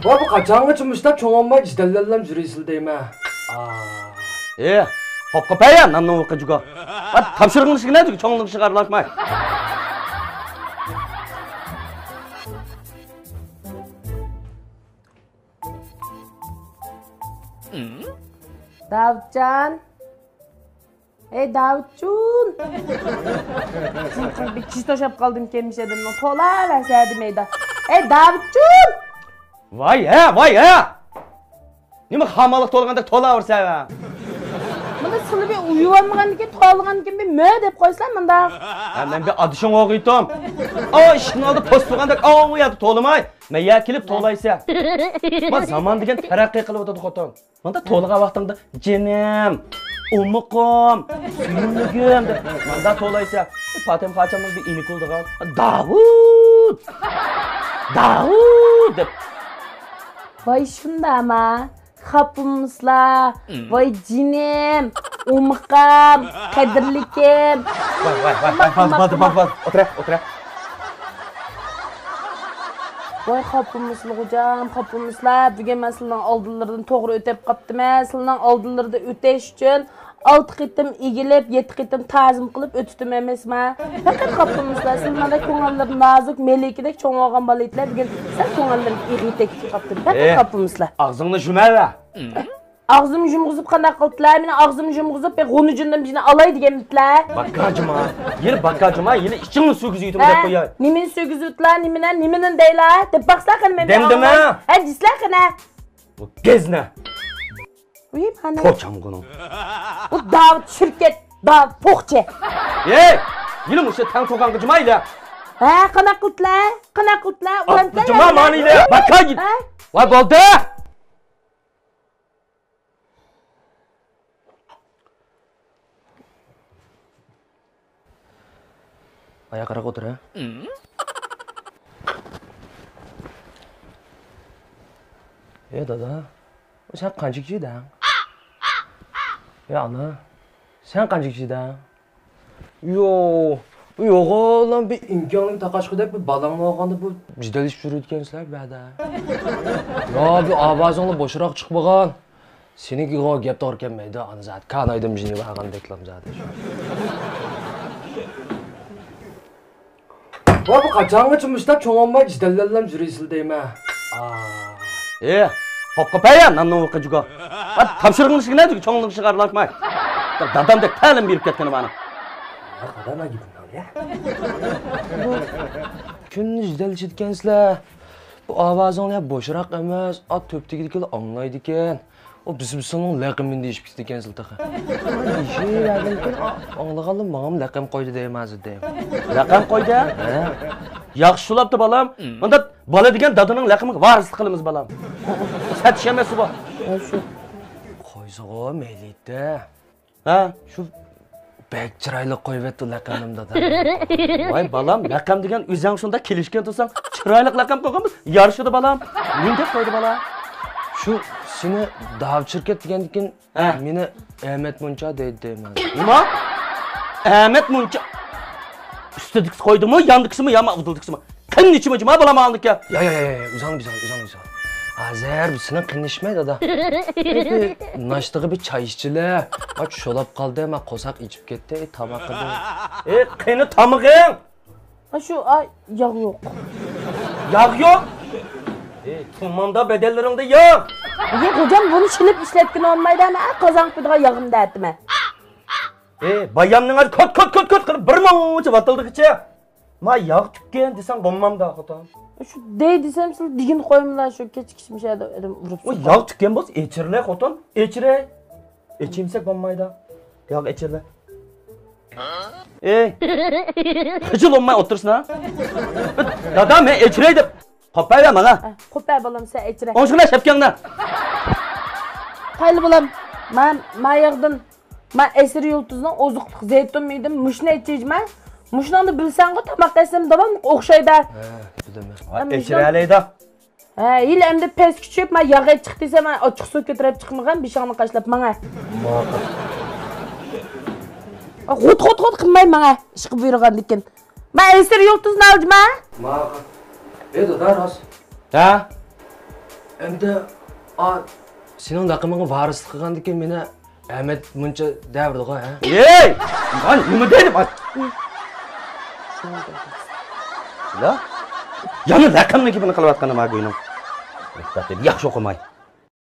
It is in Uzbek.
Bu kaçağını çımışlar çoğunma ciddellerle jüreysil deyme. Hopqa paya namdan o'qi jugo. Topshiriqni ishigina cho'nglik chiqarilmay. Davutcan. Ey Davutjun. Bir kişi toşap kaldım kelmiş edim. Tola verserdim eyda. Ey Davutjun. Vay ya. Nima xamolik to'lganda tola versa. Bunda sını bir uyuvanmağın ki toğalığın ki bir mö dep koysan bunda. Men bir adışın oğuytum. O işin aldı post bulganda oğuyadı to'lamay. Men ya kelib to'laysa. Ma zaman degan taraqqiy qilib o'tadi xotin. Manda to'liga vaqtingda jinim, umuqim, suyumligim deb manda to'laysa. Patem qachonmi bir inik oldigan. Davud deb. Vay şunda ama. Kapımızla, vay cinim, umukam, kadirlikim. Bak, otur. Vay kapımızla hocam, kapımızla. Bugün ben sizden aldılardan doğru ötep kaptım. Sizden aldılarda öteş için 6 qitim egilip, 7 qitim tazim qilib ötütüm emesme. Fakat kapımızla, sizden de ko'ngillar nazik, melekidek çoğun olgan balaytlar. Bugün sen ko'ngillarni egitek kaptın. Fakat kapımızla. Ağzını jumala. Ağzımı yumg'izib qanday qildilar? Meni ağzımı yumg'izib ben g'unujundan birini alay deganmidilar. Bakkacıma, yine içini söküzüydüm deb qo'yay. Nimani söküzibdilar, nimani deylar? Deb baqsa qani men. Demdimi? Ha, dislar qani? Bu gezne. Uyim ana. Poçam bunu. Bu Davut şirket, Davut poqchi. Yine mu tang to'gan qijmayla. Ha, qanaqa qildilar? Qanaqa qildilar? Ulantilar. Qijma manila. Bakka git. Voy bo'ldi. Ayaqqaroq o'tir ha. Dada. Sen qancha kishidang? Ana. Sen qancha kishidang? Yo'q oğlum bir imkonini taqashqida bir balonni olganda bu jidalashib yurayotgansizlar ba'da. Yo bir ovozingni bo'shroq chiqmagan. Senikiga gap to'g'ri kelmaydi. Ana zat kanaydim jini vaqan deklam zati. Bu qachonga chimışlar cho'ng'onmay jidallarlam juraysil deyma. Hopqa paya namdan o'qi jugo. Topshiriqni ishigina cho'nglik chiqarilmay. Dadamdek ta'lim berib ketgan bana. Qadama gidin ya. Kunni jidalashitgansizlar. Bu ovozinglar bo'shroq emas, ot to'ptigiliklar anglaydi ekan. O bizning laqamini deyishib ketgansiz taqa. Anglaganim mağam laqam qo'ydi deymiz deyim. Laqam qo'ydi? Yaxshi sulabdi balam. Bunda bola degan dadaning laqamiga varislik qilamiz balam. Satish emas bu. Shu Qo'ysig'o meyliydi. Shu bek chiroyli qo'yibdi laqamim dada. Voy balam, laqam degan o'zing shunda kelishgan tursang, chiroyli laqam qo'yganmiz. Yarishdi balam. Nima deb qo'ydi balam? Shu seni Davut şirket degandikin meni Ahmet Muncha deyman. Nima? Ahmet Muncha. Üstedikisi qo'ydimi, yandikisimi, yama udildikisimi? Qinnichimi jima balam aldik ya. Yo, uzan. Azar seni qinishmaydi dada. Nashtig'i bir çay içchilar. Bak sho'lab qoldi, men qo'saq ichib ketdi, tomoq qildi. Qini tomog'ing. Shu yog' yo'q. Yog' yo'q? Tumanda bedellerimde yok. Hocam bunu şilip işletkin olmaydı ama kazanıp bir daha yağım derdim ben. Bayamның hadi kot kırıp bir mağaçı batıldık içe. Ma yağ tükken desen bulmam da xotan. Şu dey desem siz digin koyumlar şu keçikişmiş edim vurup. O yağ tükken boz içirle xotan. İçire. İçimsek bulmaydı. Yağ içirle. Hıcıl olmay otursun ha. Dada men içireydim. Kopayla bana. Kopay balam sen içire. Onşuna şepkenden. Hayli balam. Ben yağdım. Ben esir yultuzdan ozuqluq zeytun miydim. Muşna içeceğim. Muşna da bilsen ki tamak esem davam okşaydı. Bilmem. İçire aleydi. Yil emde pes küçüp ben yağa çıktıysa ben açık su götürüp çıkmagan bir şeyini kaçlap bana. Hut kılmayın bana. Işık buyurgan dikin. Ben esir yultuzdan alacağım ha. Dada ras. endi sening raqamingga varislik qilgandan keyin meni Ahmet muncha davrdi-ku, ha? Ey! Lan nima deydi? La? Yana raqamni kibini qilayotganim ma go'ynim. Yaxshi o'qimay.